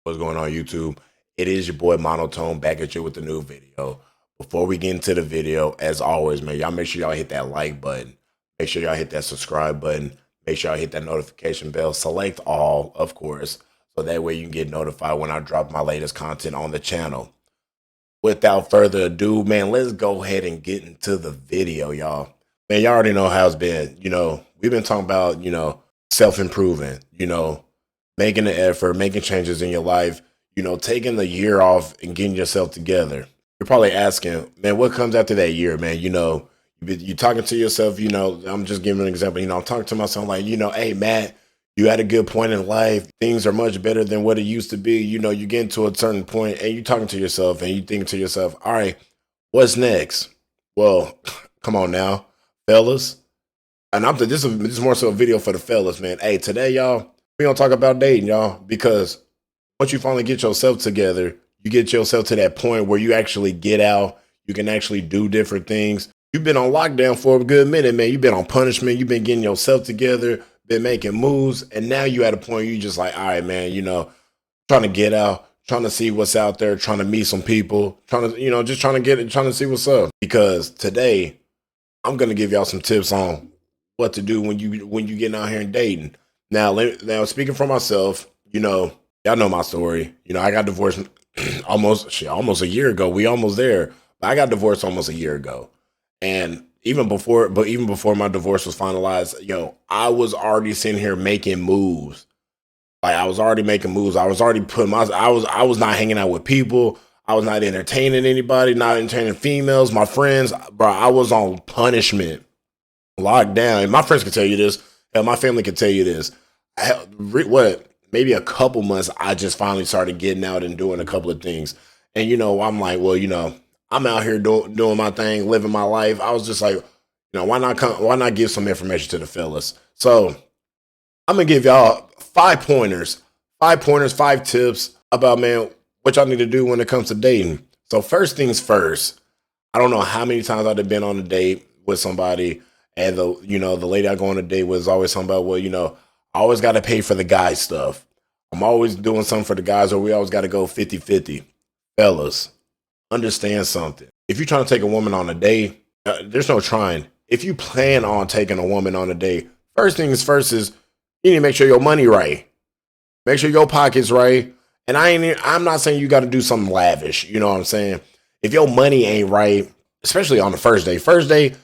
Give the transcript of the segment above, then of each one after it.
What's going on, YouTube? It is your boy Monotone back at you with a new video. Before we get into the video, as always, man, y'all make sure y'all hit that like button. Make sure y'all hit that subscribe button. Make sure y'all hit that notification bell. Select all, of course, so that way you can get notified when I drop my latest content on the channel. Without further ado, man, let's go ahead and get into the video, y'all. Man, y'all already know how it's been. We've been talking about, self-improving, making the effort, making changes in your life, taking the year off and getting yourself together. You're probably asking, man, what comes after that year, man? You're talking to yourself, I'm just giving an example. I'm talking to myself like, hey, Matt, you had a good point in life. Things are much better than what it used to be. You get to a certain point and you're talking to yourself and you think to yourself, all right, what's next? Well, come on now, fellas. And this is more so a video for the fellas, man. Hey, today, y'all, we gonna talk about dating, y'all, because once you finally get yourself together, you get yourself to that point where you actually get out, you can actually do different things. You've been on lockdown for a good minute, man. You've been on punishment, you've been getting yourself together, been making moves, and now you at a point you just like, all right, man, trying to get out, trying to see what's out there, trying to meet some people, trying to, just trying to see what's up. Because today, I'm gonna give y'all some tips on what to do when you getting out here and dating. Now speaking for myself, y'all know my story. I got divorced almost a year ago. We almost there. But I got divorced almost a year ago. And even before my divorce was finalized, I was already sitting here making moves. Like I was already making moves. I was already I was not hanging out with people. I was not entertaining anybody, not entertaining females, my friends. Bro, I was on punishment. Locked down. And my friends can tell you this. Hell, my family can tell you this. Maybe a couple months, I just finally started getting out and doing a couple of things. And, I'm like, well, I'm out here doing my thing, living my life. I was just like, why not give some information to the fellas? So I'm going to give y'all 5 pointers, 5 tips about, man, what y'all need to do when it comes to dating. So first things first, I don't know how many times I've been on a date with somebody, and the lady I go on a date with is always talking about, well, I always got to pay for the guy stuff. I'm always doing something for the guys, or we always got to go 50-50. Fellas, understand something. If you're trying to take a woman on a date, there's no trying. If you plan on taking a woman on a date, first things first is you need to make sure your money right. Make sure your pocket's right. And I'm not saying you got to do something lavish. You know what I'm saying? If your money ain't right, especially on the first day,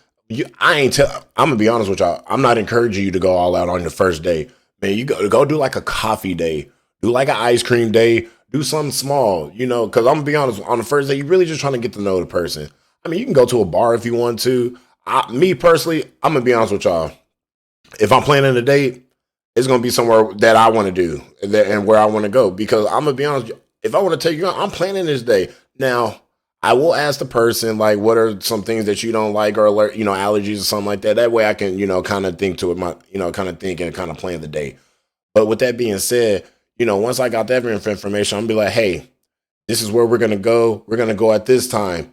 I'm gonna be honest with y'all. I'm not encouraging you to go all out on your first day. Man, you go do like a coffee day, do like an ice cream day, do something small, because I'm gonna be honest, on the first day, you're really just trying to get to know the person. I mean, you can go to a bar if you want to. Me personally, I'm gonna be honest with y'all. If I'm planning a date, it's gonna be somewhere that I want to do and where I want to go, because I'm gonna be honest, if I want to take you out, I'm planning this day. Now, I will ask the person, like, what are some things that you don't like, or allergies or something like that. That way I can, kind of think to it, kind of think and kind of plan the day. But with that being said, once I got that information, I'm gonna be like, hey, this is where we're gonna go. We're gonna go at this time,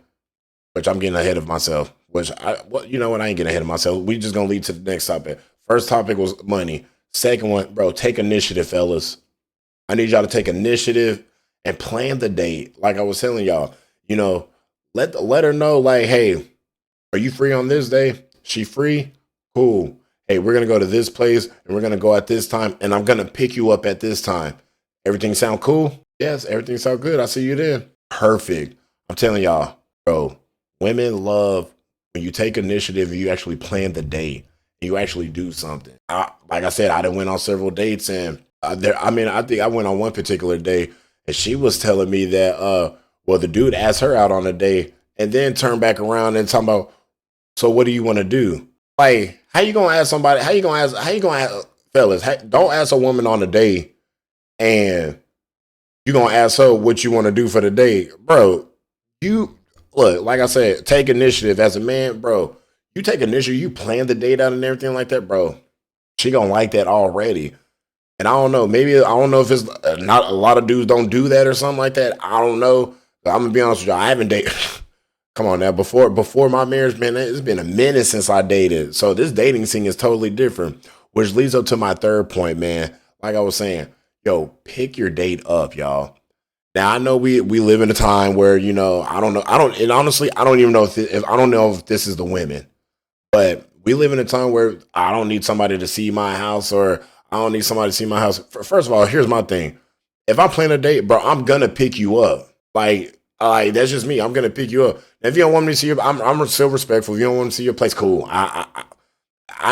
which I'm getting ahead of myself. I ain't getting ahead of myself. We just gonna lead to the next topic. First topic was money. Second one, bro, take initiative, fellas. I need y'all to take initiative and plan the date. Like I was telling y'all. Let her know, like, hey, are you free on this day? She free? Cool. Hey, we're going to go to this place and we're going to go at this time, and I'm going to pick you up at this time. Everything sound cool? Yes, everything sound good. I'll see you then. Perfect. I'm telling y'all, bro, women love when you take initiative and you actually plan the day and you actually do something. Like I said, I done went on several dates, and I think I went on one particular day, and she was telling me that, well, the dude asked her out on a date and then turned back around and talking about, so what do you want to do? Like, how you going to ask somebody, fellas, don't ask a woman on a date and you going to ask her what you want to do for the date. Bro, look, like I said, take initiative as a man, bro. You take initiative, you plan the date out and everything like that, bro. She going to like that already. And I don't know, if it's not a lot of dudes don't do that or something like that. I don't know. I'm gonna be honest with y'all. I haven't dated. Come on now. Before my marriage, man, it's been a minute since I dated. So this dating scene is totally different, which leads up to my third point, man. Like I was saying, yo, pick your date up, y'all. Now I know we live in a time where I don't know, I don't, and honestly I don't even know if I don't know if this is the women, but we live in a time where I don't need somebody to see my house, or I don't need somebody to see my house. First of all, here's my thing: if I plan a date, bro, I'm gonna pick you up. Like that's just me. I'm gonna pick you up. If you don't want me to see you, I'm still respectful. If you don't want to see your place, cool. I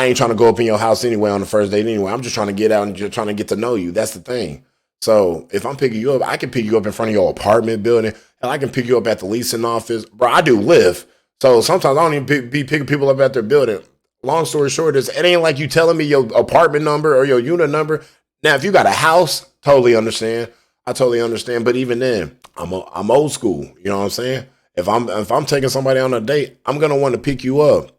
ain't trying to go up in your house anyway on the first date anyway. I'm just trying to get out and just trying to get to know you. That's the thing. So if I'm picking you up, I can pick you up in front of your apartment building. Hell, I can pick you up at the leasing office. Bro, I do live. So sometimes I don't even be picking people up at their building. Long story short is it ain't like you telling me your apartment number or your unit number. Now, if you got a house, totally understand. I totally understand. But even then, I'm old school. You know what I'm saying? If I'm taking somebody on a date, I'm gonna want to pick you up.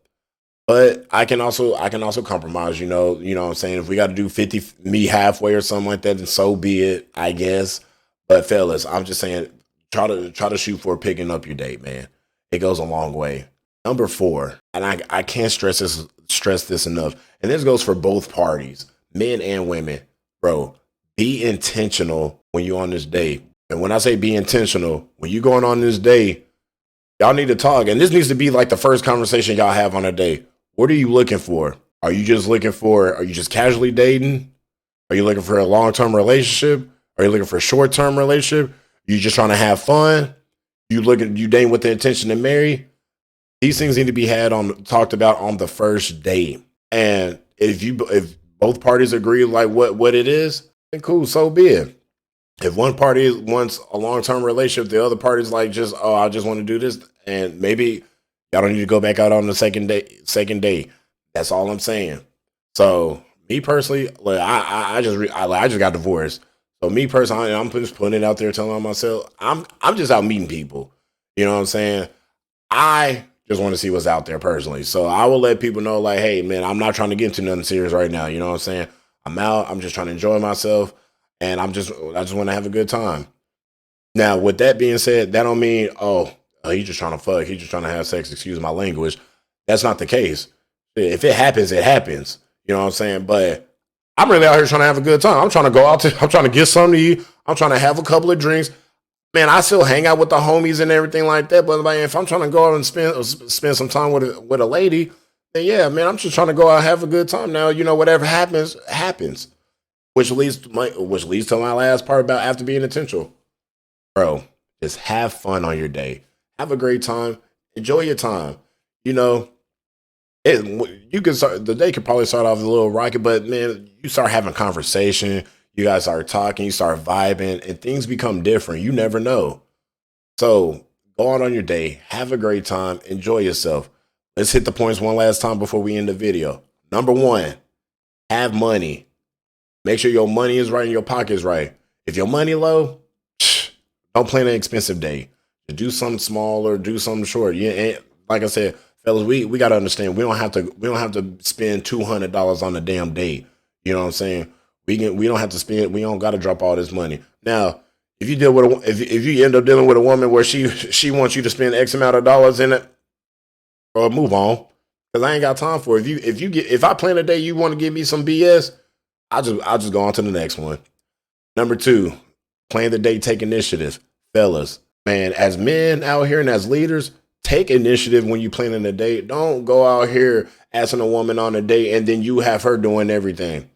But I can also compromise, what I'm saying? If we got to do 50 me halfway or something like that, then so be it, I guess. But fellas, I'm just saying try to shoot for picking up your date, man. It goes a long way. Number 4, and I can't stress this enough. And this goes for both parties, men and women. Bro, be intentional when you're on this date. And when I say be intentional, when you're going on this date, y'all need to talk. And this needs to be like the first conversation y'all have on a date. What are you looking for? Are you just casually dating? Are you looking for a long-term relationship? Are you looking for a short-term relationship? You just trying to have fun? You dating with the intention to marry? These things need to be talked about on the first date. And if both parties agree like what it is, then cool, so be it. If one party wants a long-term relationship, the other party's like I just want to do this, and maybe y'all don't need to go back out on the second day. That's all I'm saying. So me personally, like I just got divorced. So me personally, I'm just putting it out there, telling myself I'm just out meeting people. You know what I'm saying? I just want to see what's out there personally. So I will let people know, like, hey man, I'm not trying to get into nothing serious right now. You know what I'm saying? I'm out. I'm just trying to enjoy myself, and I just want to have a good time. Now, with that being said, that don't mean he's just trying to fuck. He's just trying to have sex. Excuse my language. That's not the case. If it happens, it happens. You know what I'm saying? But I'm really out here trying to have a good time. I'm trying to go out to. I'm trying to get something to eat. I'm trying to have a couple of drinks. Man, I still hang out with the homies and everything like that. But like, if I'm trying to go out and spend some time with a lady, then yeah, man, I'm just trying to go out and have a good time. Now, whatever happens, happens. Which leads to my last part about after being intentional. Bro, just have fun on your day. Have a great time. Enjoy your time. You know, you can start the day could probably start off a little rocky, but man, you start having conversation. You guys start talking. You start vibing, and things become different. You never know. So go out on your day. Have a great time. Enjoy yourself. Let's hit the points one last time before we end the video. Number 1, have money. Make sure your money is right and your pocket is right. If your money low, don't plan an expensive day. Do something small or do something short. Yeah, and like I said, fellas, we gotta understand we don't have to spend $200 on a damn date. You know what I'm saying? We don't have to spend. We don't got to drop all this money. Now, if you end up dealing with a woman where she wants you to spend X amount of dollars in it, or move on, because I ain't got time for it. If I plan a day you want to give me some BS, I'll just go on to the next one. Number 2, plan the day, take initiative. Fellas, man, as men out here and as leaders, take initiative when you planning a date. Don't go out here asking a woman on a date and then you have her doing everything.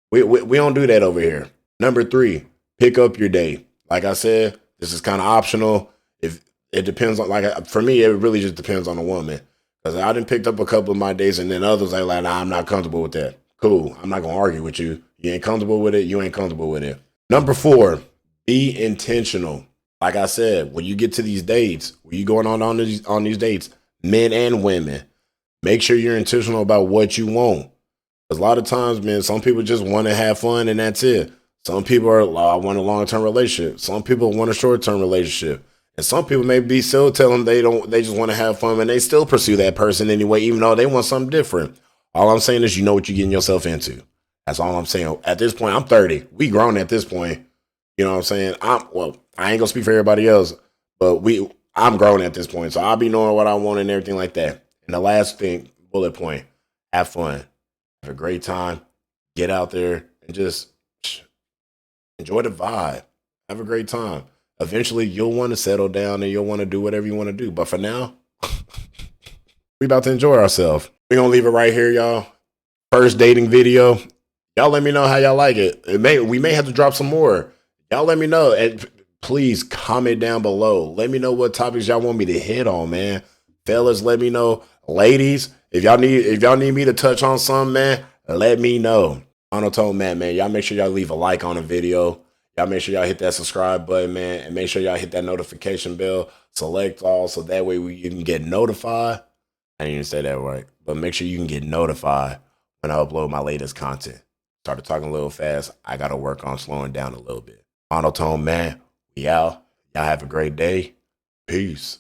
We don't do that over here. Number 3, pick up your date. Like I said, this is kind of optional. If it depends on, for me, it really just depends on the woman. Because I done picked up a couple of my dates and then others are like, nah, I'm not comfortable with that. Cool. I'm not gonna argue with you. You ain't comfortable with it. You ain't comfortable with it. Number 4, be intentional. Like I said, when you get to these dates, when you going on these dates, men and women, make sure you're intentional about what you want. Because a lot of times, man, some people just want to have fun and that's it. Some people I want a long-term relationship. Some people want a short-term relationship. And some people may be still telling them they just want to have fun and they still pursue that person anyway, even though they want something different. All I'm saying is you know what you're getting yourself into. That's all I'm saying. At this point, I'm 30. We grown at this point. You know what I'm saying? I ain't gonna speak for everybody else, but I'm grown at this point. So I'll be knowing what I want and everything like that. And the last thing, bullet point, have fun. Have a great time. Get out there and just enjoy the vibe. Have a great time. Eventually, you'll want to settle down and you'll want to do whatever you want to do. But for now, we about to enjoy ourselves. We're going to leave it right here, y'all. First dating video. Y'all let me know how y'all like it. We may have to drop some more. Y'all let me know. And please comment down below. Let me know what topics y'all want me to hit on, man. Fellas, let me know. Ladies, if y'all need me to touch on something, man, let me know. Monotone man, y'all make sure y'all leave a like on the video. Y'all make sure y'all hit that subscribe button, man, and make sure y'all hit that notification bell. Select all so that way you can get notified. I didn't even say that right, but make sure you can get notified when I upload my latest content. Started talking a little fast. I got to work on slowing down a little bit. Monotone man, we out. Y'all have a great day. Peace.